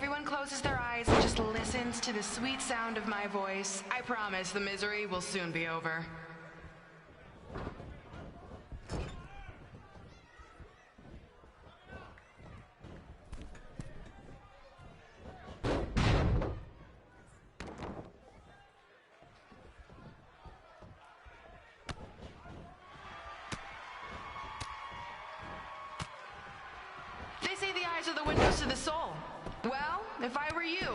everyone closes their eyes and just listens to the sweet sound of my voice, I promise the misery will soon be over. They say the eyes are the windows to the soul. Well, if I were you,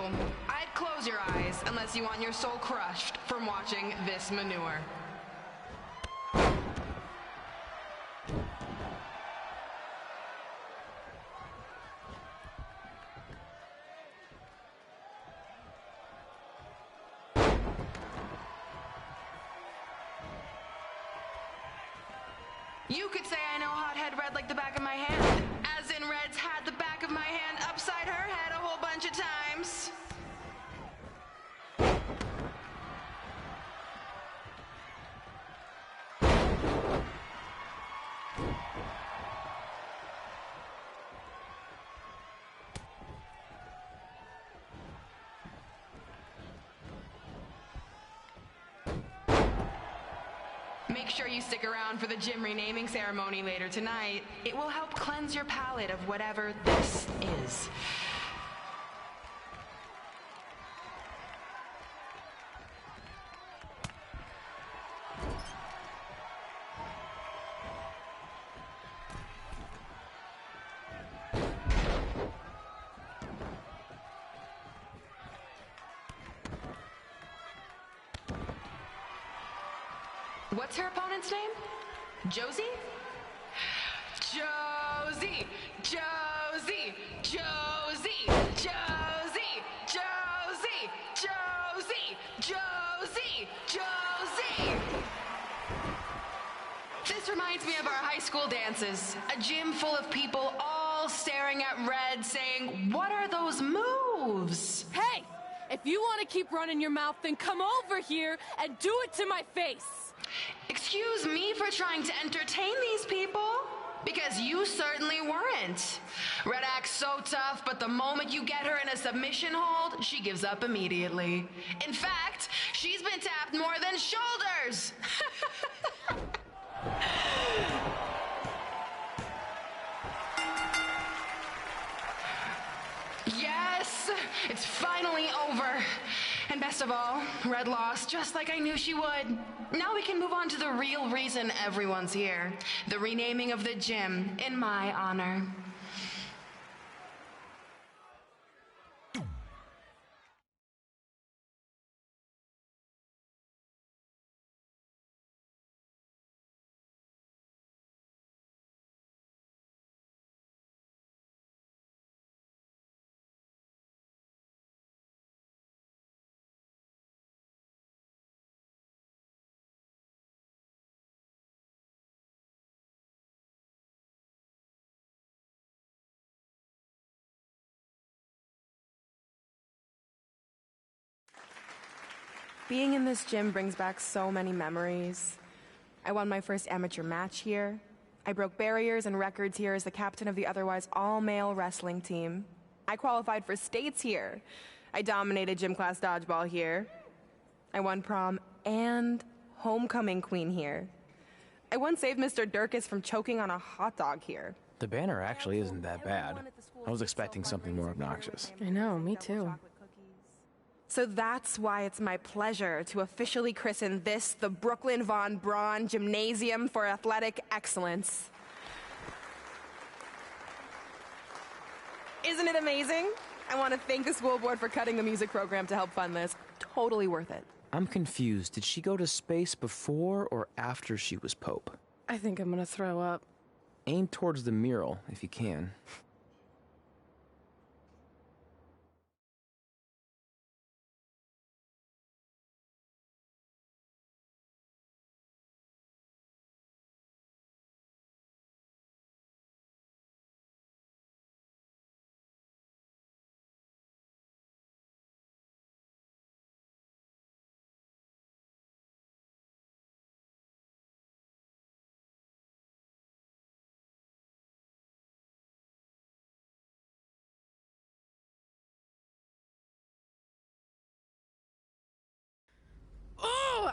I'd close your eyes unless you want your soul crushed from watching this manure. You could say I know hothead red like the back of my hand. As in Red's had the back of my hand upside her head a whole bunch of times. Make sure you stick around for the gym renaming ceremony later tonight. It will help cleanse your palate of whatever this is. What's her opponent's name? Josie? Josie! Josie! Josie! Josie! Josie! Josie! Josie! Josie! This reminds me of our high school dances. A gym full of people all staring at Red saying, "What are those moves?" Hey! If you want to keep running your mouth, then come over here and do it to my face! Excuse me for trying to entertain these people? Because you certainly weren't. Red acts so tough, but the moment you get her in a submission hold, she gives up immediately. In fact, she's been tapped more than shoulders. Yes, it's finally over. And best of all, Red lost just like I knew she would. Now we can move on to the real reason everyone's here. The renaming of the gym in my honor. Being in this gym brings back so many memories. I won my first amateur match here. I broke barriers and records here as the captain of the otherwise all-male wrestling team. I qualified for states here. I dominated gym class dodgeball here. I won prom and homecoming queen here. I once saved Mr. Durkis from choking on a hot dog here. The banner actually isn't that bad. I was expecting something more obnoxious. I know, me too. So that's why it's my pleasure to officially christen this the Brooklyn Von Braun Gymnasium for Athletic Excellence. Isn't it amazing? I want to thank the school board for cutting the music program to help fund this. Totally worth it. I'm confused. Did she go to space before or after she was Pope? I think I'm gonna throw up. Aim towards the mural if you can.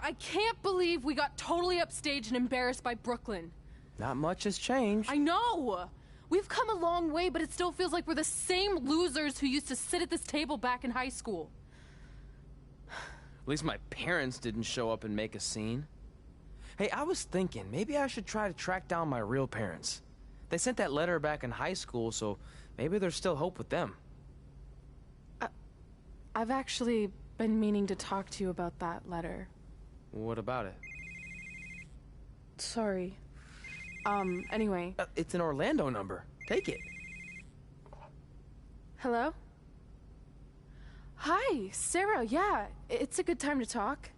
I can't believe we got totally upstaged and embarrassed by Brooklyn. Not much has changed. I know! We've come a long way, but it still feels like we're the same losers who used to sit at this table back in high school. At least my parents didn't show up and make a scene. Hey, I was thinking, maybe I should try to track down my real parents. They sent that letter back in high school, so maybe there's still hope with them. I've actually been meaning to talk to you about that letter. What about it? Sorry. Anyway. It's an Orlando number. Take it. Hello? Hi, Sarah, yeah. It's a good time to talk.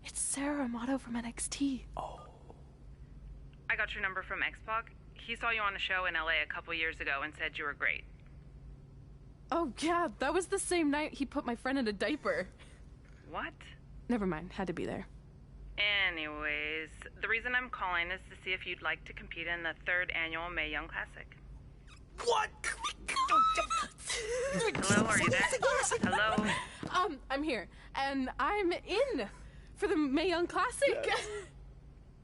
It's Sarah Amato from NXT. Oh. I got your number from X-Pac. He saw you on a show in LA a couple years ago and said you were great. Oh, yeah, that was the same night he put my friend in a diaper. What? Never mind, had to be there. Anyways, the reason I'm calling is to see if you'd like to compete in the 3rd annual Mae Young Classic. What? Hello, are you there? Hello? I'm here, and I'm in for the Mae Young Classic.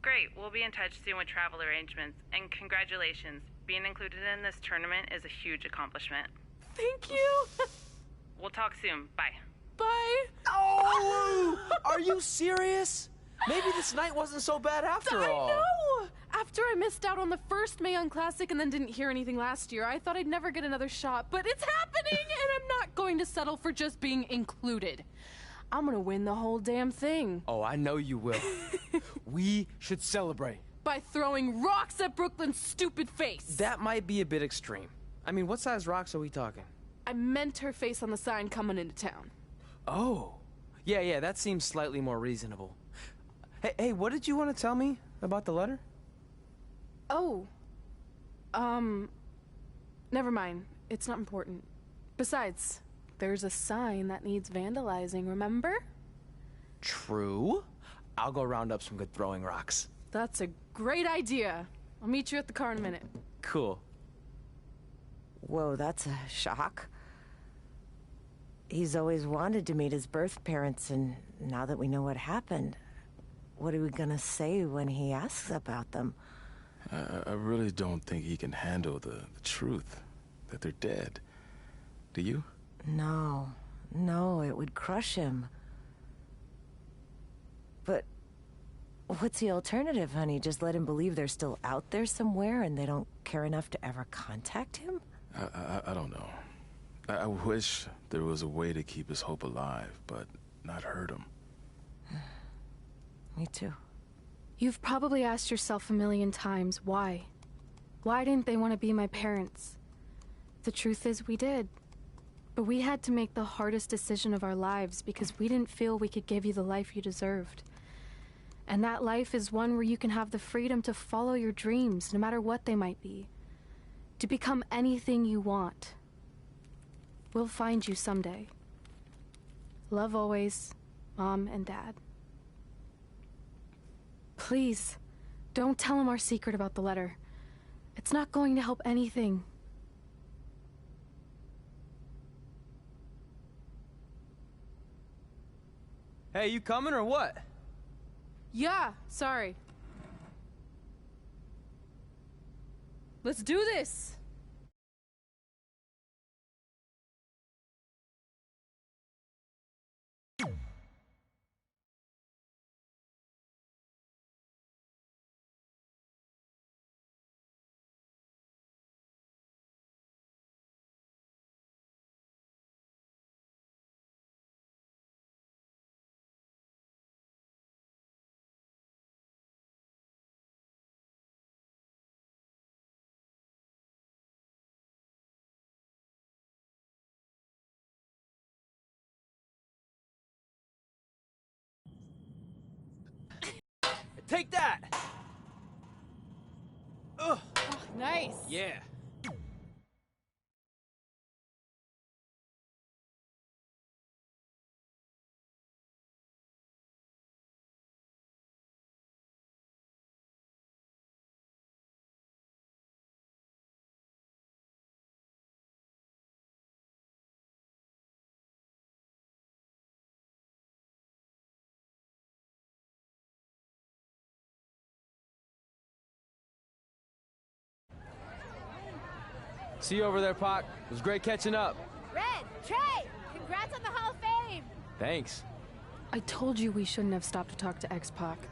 Great, we'll be in touch soon with travel arrangements, and congratulations. Being included in this tournament is a huge accomplishment. Thank you. We'll talk soon. Bye. Bye. Oh! Are you serious? Maybe this night wasn't so bad after all. I know! After I missed out on the first Mae Young Classic and then didn't hear anything last year, I thought I'd never get another shot, but it's happening, and I'm not going to settle for just being included. I'm gonna win the whole damn thing. Oh, I know you will. We should celebrate. By throwing rocks at Brooklyn's stupid face. That might be a bit extreme. I mean, what size rocks are we talking? I meant her face on the sign coming into town. Oh. Yeah, that seems slightly more reasonable. Hey, what did you want to tell me about the letter? Oh. Never mind. It's not important. Besides, there's a sign that needs vandalizing, remember? True. I'll go round up some good throwing rocks. That's a great idea. I'll meet you at the car in a minute. Cool. Whoa, that's a shock. He's always wanted to meet his birth parents, and now that we know what happened, what are we gonna say when he asks about them? I really don't think he can handle the truth, that they're dead. Do you? No, it would crush him. But what's the alternative, honey? Just let him believe they're still out there somewhere and they don't care enough to ever contact him? I don't know. I wish there was a way to keep his hope alive, but not hurt him. Me too. You've probably asked yourself a million times, why? Why didn't they want to be my parents? The truth is, we did. But we had to make the hardest decision of our lives because we didn't feel we could give you the life you deserved. And that life is one where you can have the freedom to follow your dreams, no matter what they might be. To become anything you want. We'll find you someday. Love always, Mom and Dad. Please, don't tell him our secret about the letter. It's not going to help anything. Hey, you coming or what? Yeah, sorry. Let's do this! Take that! Ugh. Oh, nice! Yeah. See you over there, Pac. It was great catching up. Red, Trey, congrats on the Hall of Fame. Thanks. I told you we shouldn't have stopped to talk to X-Pac.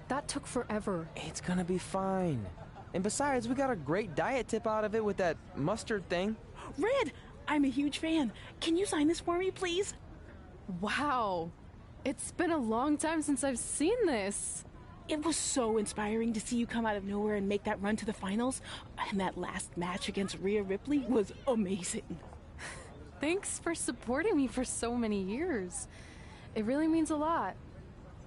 That took forever. It's gonna be fine. And besides, we got a great diet tip out of it with that mustard thing. Red, I'm a huge fan. Can you sign this for me, please? Wow. It's been a long time since I've seen this. It was so inspiring to see you come out of nowhere and make that run to the finals. And that last match against Rhea Ripley was amazing. Thanks for supporting me for so many years. It really means a lot.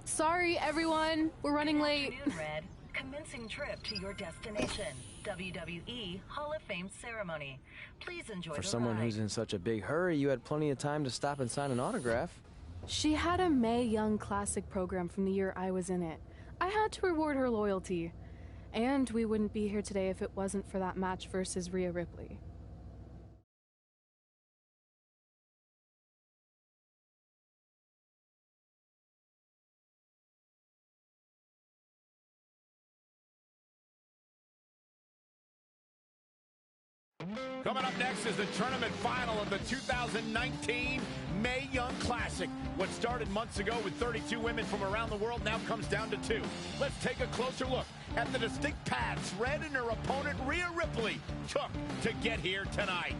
Sorry, everyone. We're running late. Good afternoon, Red. Commencing trip to your destination. WWE Hall of Fame ceremony. Please enjoy For the someone ride. who's in such a big hurry, you had plenty of time to stop and sign an autograph. She had a Mae Young Classic program from the year I was in it. I had to reward her loyalty. And we wouldn't be here today if it wasn't for that match versus Rhea Ripley. Coming up next is the tournament final of the 2019 Mae Young Classic. What started months ago with 32 women from around the world now comes down to 2. Let's take a closer look at the distinct paths Red and her opponent Rhea Ripley took to get here tonight.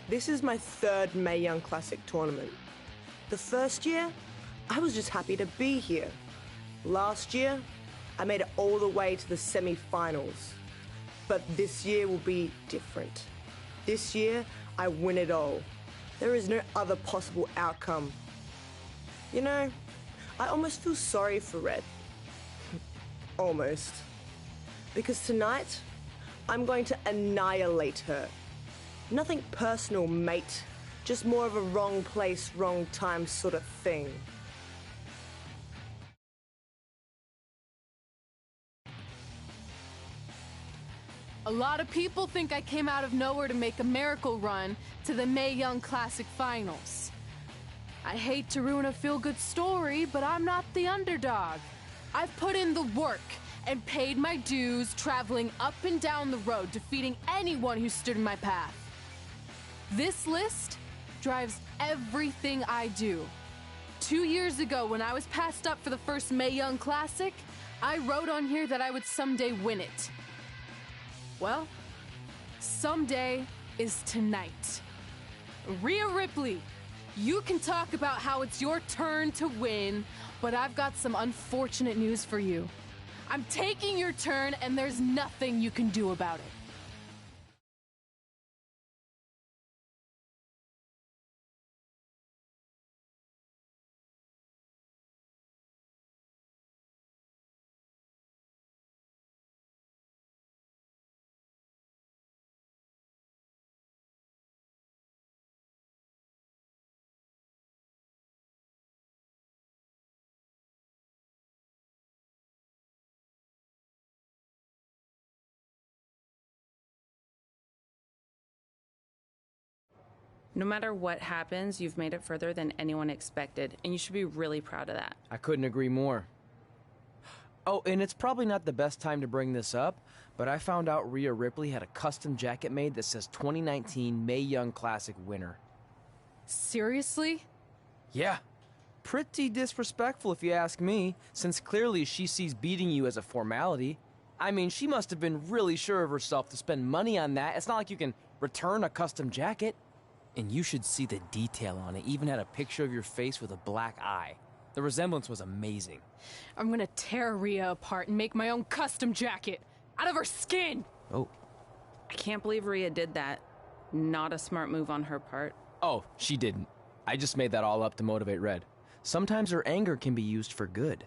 This is my third Mae Young Classic tournament. The first year, I was just happy to be here. Last year, I made it all the way to the semi-finals. But this year will be different. This year, I win it all. There is no other possible outcome. You know, I almost feel sorry for Red. Almost. Because tonight, I'm going to annihilate her. Nothing personal, mate. Just more of a wrong place, wrong time sort of thing. A lot of people think I came out of nowhere to make a miracle run to the Mae Young Classic Finals. I hate to ruin a feel-good story, but I'm not the underdog. I've put in the work and paid my dues traveling up and down the road, defeating anyone who stood in my path. This list drives everything I do. 2 years ago, when I was passed up for the first Mae Young Classic, I wrote on here that I would someday win it. Well, someday is tonight. Rhea Ripley, you can talk about how it's your turn to win, but I've got some unfortunate news for you. I'm taking your turn, and there's nothing you can do about it. No matter what happens, you've made it further than anyone expected, and you should be really proud of that. I couldn't agree more. Oh, and it's probably not the best time to bring this up, but I found out Rhea Ripley had a custom jacket made that says 2019 Mae Young Classic winner. Seriously? Yeah. Pretty disrespectful if you ask me, since clearly she sees beating you as a formality. I mean, she must have been really sure of herself to spend money on that. It's not like you can return a custom jacket. And you should see the detail on it. Even had a picture of your face with a black eye. The resemblance was amazing. I'm gonna tear Rhea apart and make my own custom jacket out of her skin. Oh. I can't believe Rhea did that. Not a smart move on her part. Oh, she didn't. I just made that all up to motivate Red. Sometimes her anger can be used for good.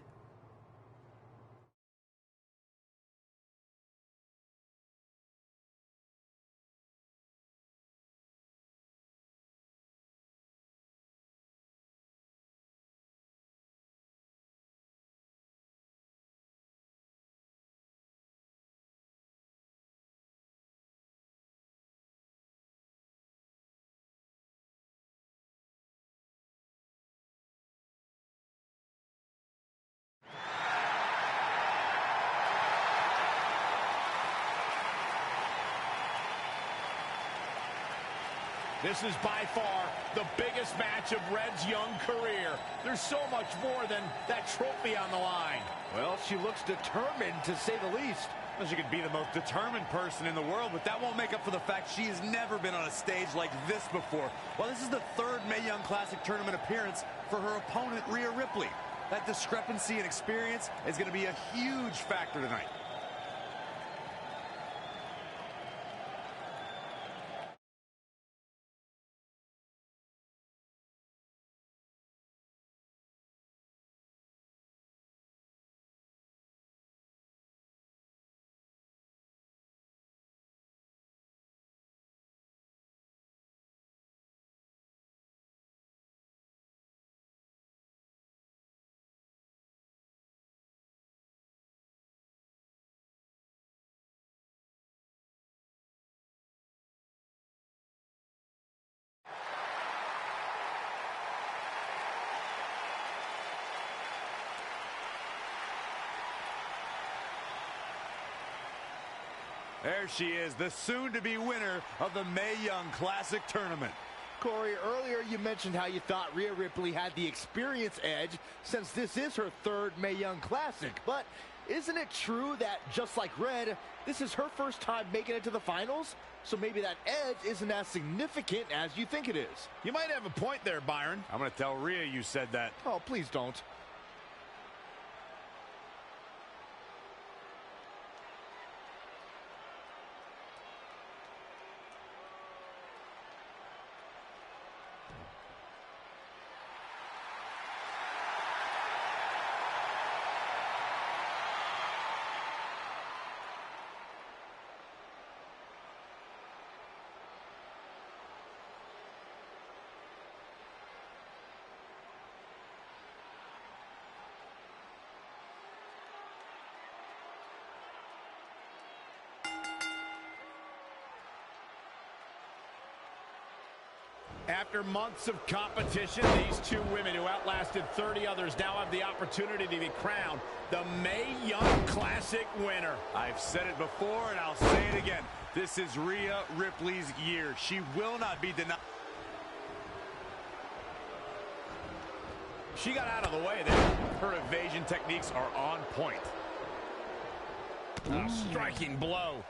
This is by far the biggest match of Red's young career. There's so much more than that trophy on the line. Well, she looks determined, to say the least. Well, she could be the most determined person in the world, but that won't make up for the fact she has never been on a stage like this before. Well, this is the third Mae Young Classic tournament appearance for her opponent, Rhea Ripley. That discrepancy in experience is going to be a huge factor tonight. There she is, the soon-to-be winner of the Mae Young Classic Tournament. Corey, earlier you mentioned how you thought Rhea Ripley had the experience edge since this is her third Mae Young Classic. But isn't it true that, just like Red, this is her first time making it to the finals? So maybe that edge isn't as significant as you think it is. You might have a point there, Byron. I'm going to tell Rhea you said that. Oh, please don't. After months of competition, these two women who outlasted 30 others now have the opportunity to be crowned the Mae Young Classic winner. I've said it before and I'll say it again. This is Rhea Ripley's year. She will not be denied. She got out of the way there. Her evasion techniques are on point. A striking blow.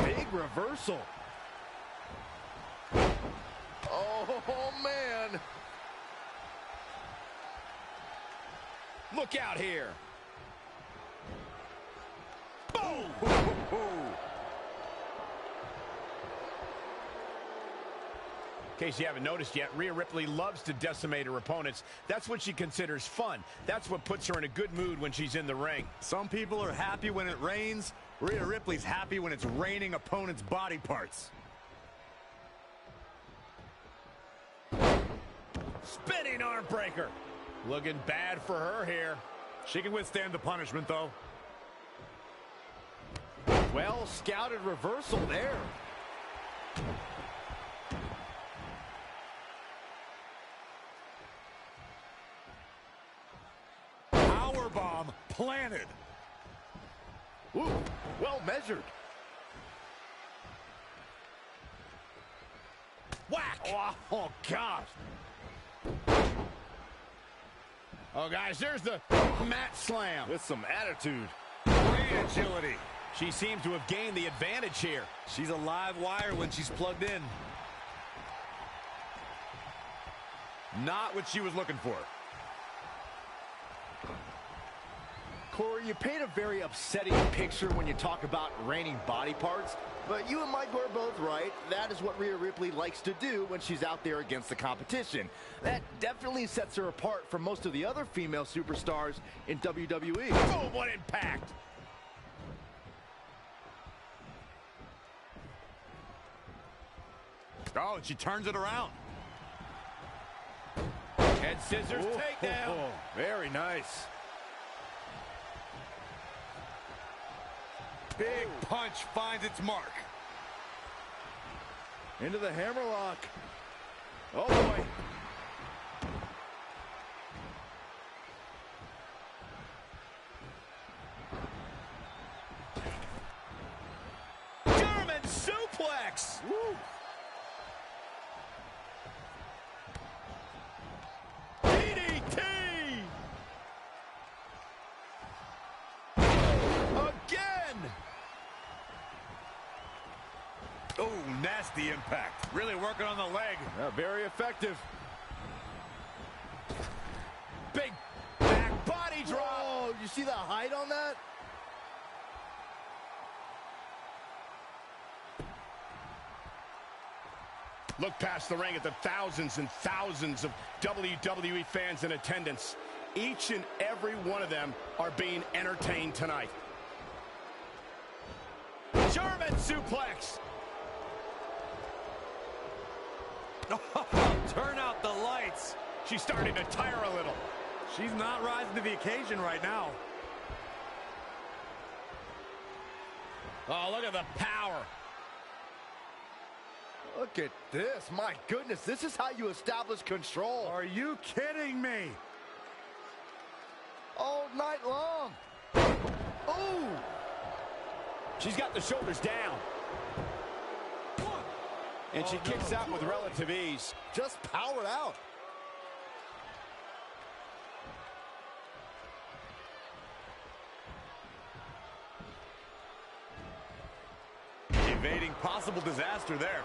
Big reversal. Oh, man. Look out here. Boom! In case you haven't noticed yet, Rhea Ripley loves to decimate her opponents. That's what she considers fun. That's what puts her in a good mood when she's in the ring. Some people are happy when it rains. Rhea Ripley's happy when it's raining opponents' body parts. Spinning arm breaker. Looking bad for her here. She can withstand the punishment, though. Well scouted reversal there. Powerbomb planted. Ooh, well measured. Whack! Oh, gosh. Oh, guys, there's the mat slam. With some attitude. Great agility. She seems to have gained the advantage here. She's a live wire when she's plugged in. Not what she was looking for. Corey, you paint a very upsetting picture when you talk about raining body parts, but you and Mike are both right. That is what Rhea Ripley likes to do when she's out there against the competition. That definitely sets her apart from most of the other female superstars in WWE. Oh, what impact! Oh, and she turns it around. Head scissors takedown. Very nice. Big punch finds its mark. Into the hammerlock. Oh, boy. German suplex. Woo. Oh, nasty impact. Really working on the leg. Very effective. Big back body drop. Oh, you see the height on that? Look past the ring at the thousands and thousands of WWE fans in attendance. Each and every one of them are being entertained tonight. German suplex. Turn out the lights. She's starting to tire a little. She's not rising to the occasion right now. Oh, look at the power. Look at this. My goodness, this is how you establish control. Are you kidding me? All night long. Ooh. She's got the shoulders down. And she kicks out with relative ease. Just powered out. Evading possible disaster there.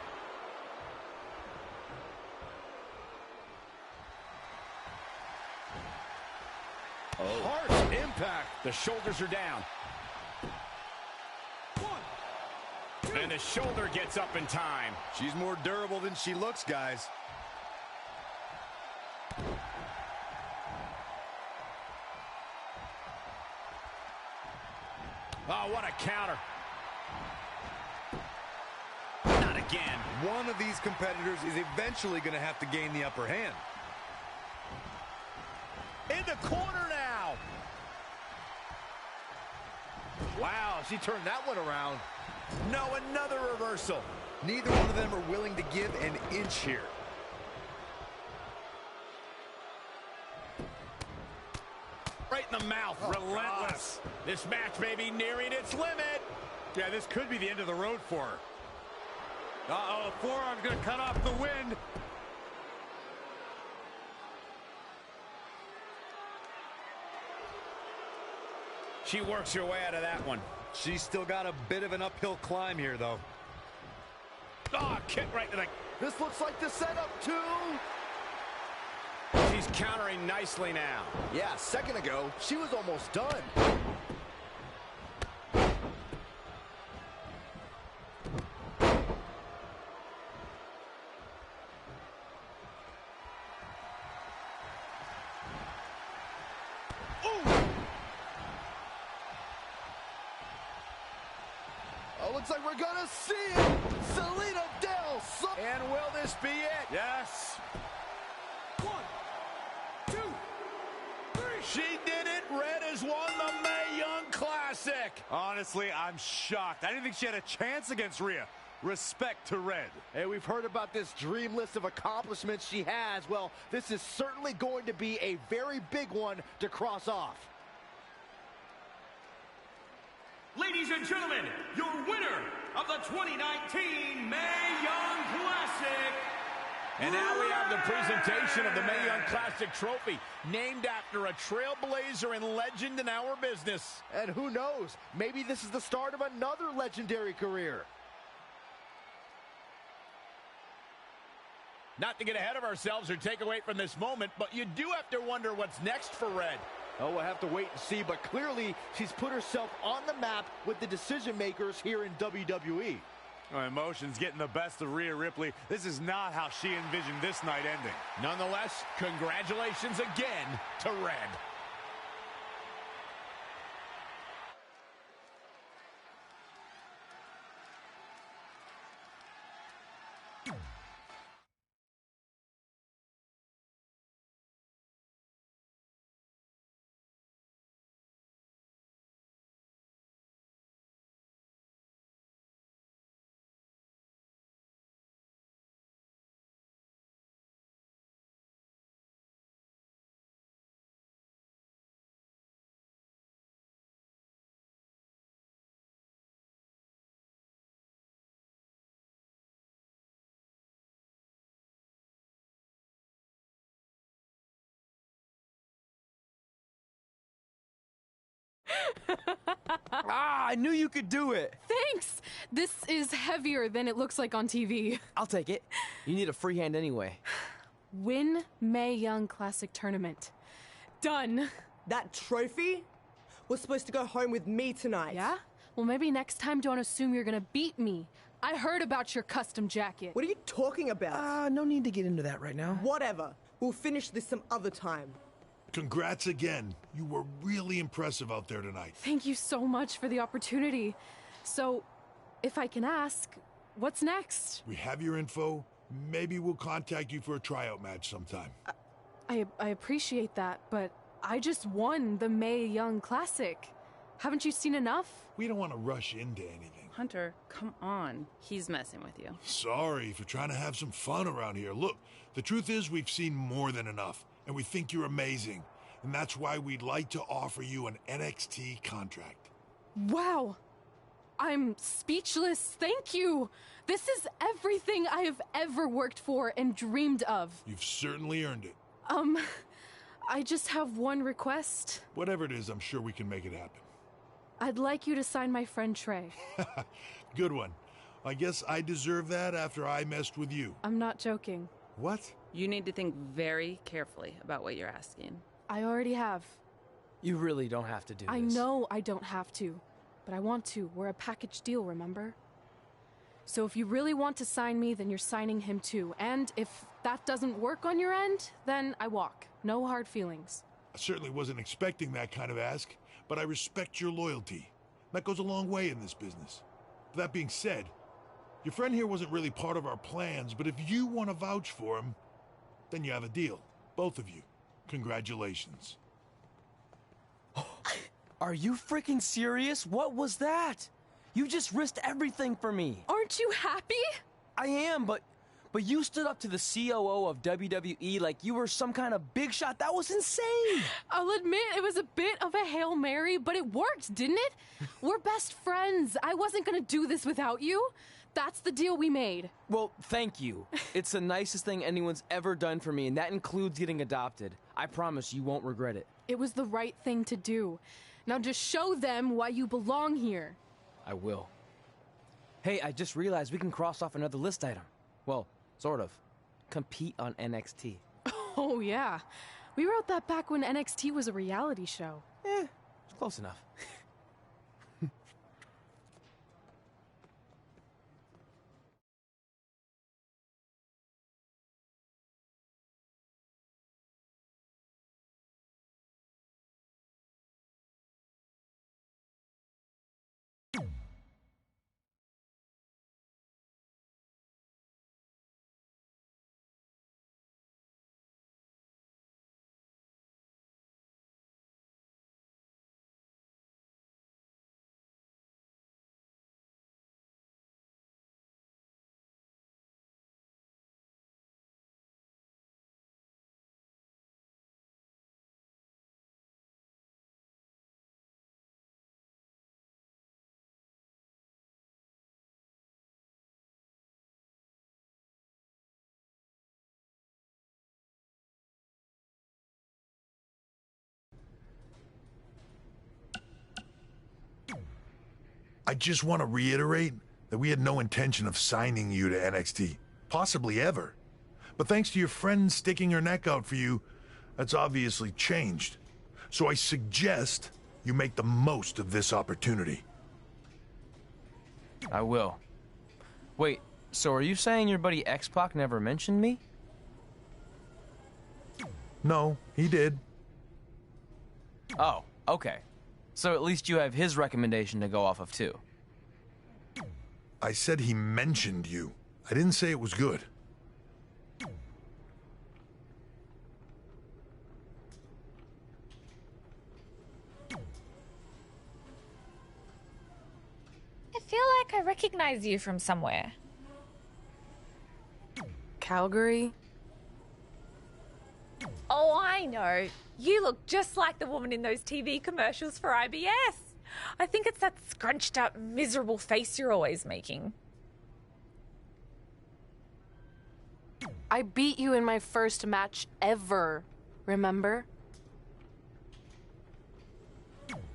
Oh. Harsh impact. The shoulders are down. And the shoulder gets up in time. She's more durable than she looks, guys. Oh, what a counter. Not again. One of these competitors is eventually going to have to gain the upper hand. In the corner now. Wow, she turned that one around. No, another reversal. Neither one of them are willing to give an inch here. Right in the mouth. Oh, relentless. God. This match may be nearing its limit. Yeah, this could be the end of the road for her. Uh-oh, the forearm's going to cut off the wind. She works her way out of that one. She's still got a bit of an uphill climb here, though. Oh, kick right to the... This looks like the setup, too. She's countering nicely now. Yeah, a second ago, she was almost done. Looks like we're gonna see it. Selena Del. And will this be it? Yes. 1, 2, 3. She did it. Red has won the Mae Young Classic. Honestly, I'm shocked. I didn't think she had a chance against Rhea. Respect to Red. Hey, we've heard about this dream list of accomplishments she has. Well, this is certainly going to be a very big one to cross off. Ladies and gentlemen, your winner of the 2019 Mae Young Classic. And now we have the presentation of the Mae Young Classic trophy, named after a trailblazer and legend in our business. And who knows, maybe this is the start of another legendary career. Not to get ahead of ourselves or take away from this moment, but you do have to wonder what's next for Red. Oh, we'll have to wait and see, but clearly she's put herself on the map with the decision makers here in WWE. Emotions getting the best of Rhea Ripley. This is not how she envisioned this night ending. Nonetheless, congratulations again to Red. I knew you could do it. Thanks! This is heavier than it looks like on TV. I'll take it. You need a free hand anyway. Win Mae Young Classic Tournament. Done. That trophy was supposed to go home with me tonight. Yeah? Well, maybe next time don't assume you're gonna beat me. I heard about your custom jacket. What are you talking about? No need to get into that right now. Whatever. We'll finish this some other time. Congrats again. You were really impressive out there tonight. Thank you so much for the opportunity. So, if I can ask, what's next? We have your info. Maybe we'll contact you for a tryout match sometime. I appreciate that, but I just won the Mae Young Classic. Haven't you seen enough? We don't want to rush into anything. Hunter, come on. He's messing with you. Sorry for trying to have some fun around here. Look, the truth is we've seen more than enough, and we think you're amazing. And that's why we'd like to offer you an NXT contract. Wow. I'm speechless. Thank you. This is everything I have ever worked for and dreamed of. You've certainly earned it. I just have one request. Whatever it is, I'm sure we can make it happen. I'd like you to sign my friend Trey. Good one. I guess I deserve that after I messed with you. I'm not joking. What? You need to think very carefully about what you're asking. I already have. You really don't have to do this. I know I don't have to, but I want to. We're a package deal, remember? So if you really want to sign me, then you're signing him too. And if that doesn't work on your end, then I walk. No hard feelings. I certainly wasn't expecting that kind of ask, but I respect your loyalty. That goes a long way in this business. That being said, your friend here wasn't really part of our plans, but if you want to vouch for him, then you have a deal. Both of you. Congratulations. Are you freaking serious? What was that? You just risked everything for me. Aren't you happy? I am, but you stood up to the COO of WWE like you were some kind of big shot. That was insane. I'll admit it was a bit of a Hail Mary, but it worked, didn't it? We're best friends. I wasn't gonna do this without you. That's the deal we made. Well, thank you. It's the nicest thing anyone's ever done for me, and that includes getting adopted. I promise you won't regret it. It was the right thing to do. Now just show them why you belong here. I will. Hey, I just realized we can cross off another list item. Well, sort of. Compete on NXT. Oh, yeah. We wrote that back when NXT was a reality show. It's close enough. I just want to reiterate that we had no intention of signing you to NXT, possibly ever. But thanks to your friend sticking her neck out for you, that's obviously changed. So I suggest you make the most of this opportunity. I will. Wait, so are you saying your buddy X-Pac never mentioned me? No, he did. Oh, okay. So at least you have his recommendation to go off of too. I said he mentioned you. I didn't say it was good. I feel like I recognize you from somewhere. Calgary? Oh, I know. You look just like the woman in those TV commercials for IBS. I think it's that scrunched up, miserable face you're always making. I beat you in my first match ever, remember?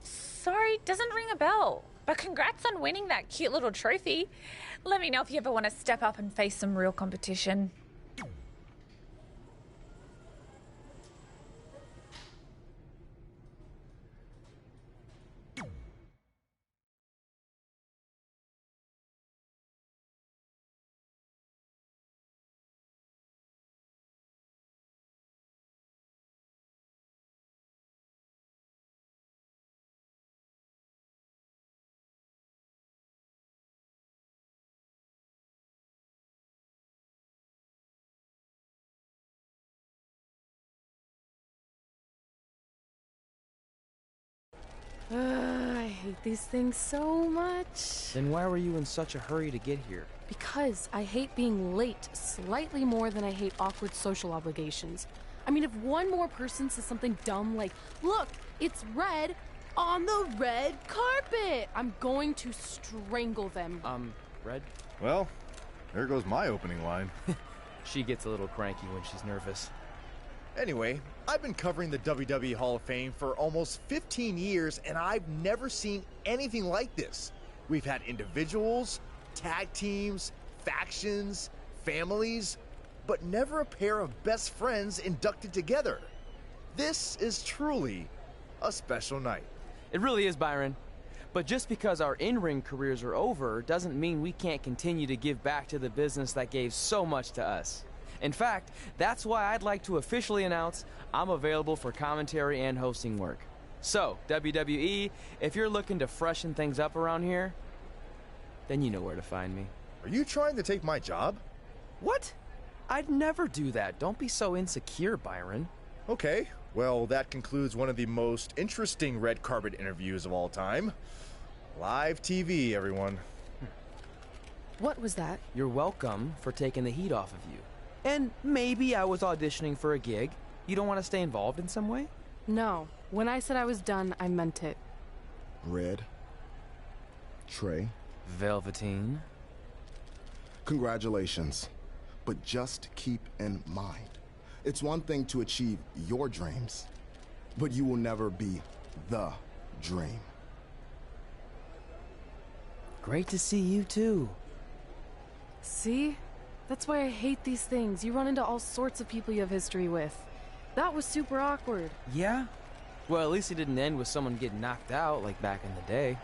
Sorry, doesn't ring a bell. But congrats on winning that cute little trophy. Let me know if you ever want to step up and face some real competition. I hate these things so much. Then why were you in such a hurry to get here? Because I hate being late slightly more than I hate awkward social obligations. I mean, if one more person says something dumb like, look, it's red on the red carpet, I'm going to strangle them. Red? Well, there goes my opening line. She gets a little cranky when she's nervous. Anyway, I've been covering the WWE Hall of Fame for almost 15 years, and I've never seen anything like this. We've had individuals, tag teams, factions, families, but never a pair of best friends inducted together. This is truly a special night. It really is, Byron. But just because our in-ring careers are over doesn't mean we can't continue to give back to the business that gave so much to us. In fact, that's why I'd like to officially announce I'm available for commentary and hosting work. So, WWE, if you're looking to freshen things up around here, then you know where to find me. Are you trying to take my job? What? I'd never do that. Don't be so insecure, Byron. Okay, well, that concludes one of the most interesting red carpet interviews of all time. Live TV, everyone. What was that? You're welcome for taking the heat off of you. And maybe I was auditioning for a gig. You don't want to stay involved in some way? No. When I said I was done, I meant it. Red. Trey. Velveteen. Congratulations. But just keep in mind, it's one thing to achieve your dreams, but you will never be the dream. Great to see you too. See? That's why I hate these things. You run into all sorts of people you have history with. That was super awkward. Yeah? Well, at least it didn't end with someone getting knocked out like back in the day.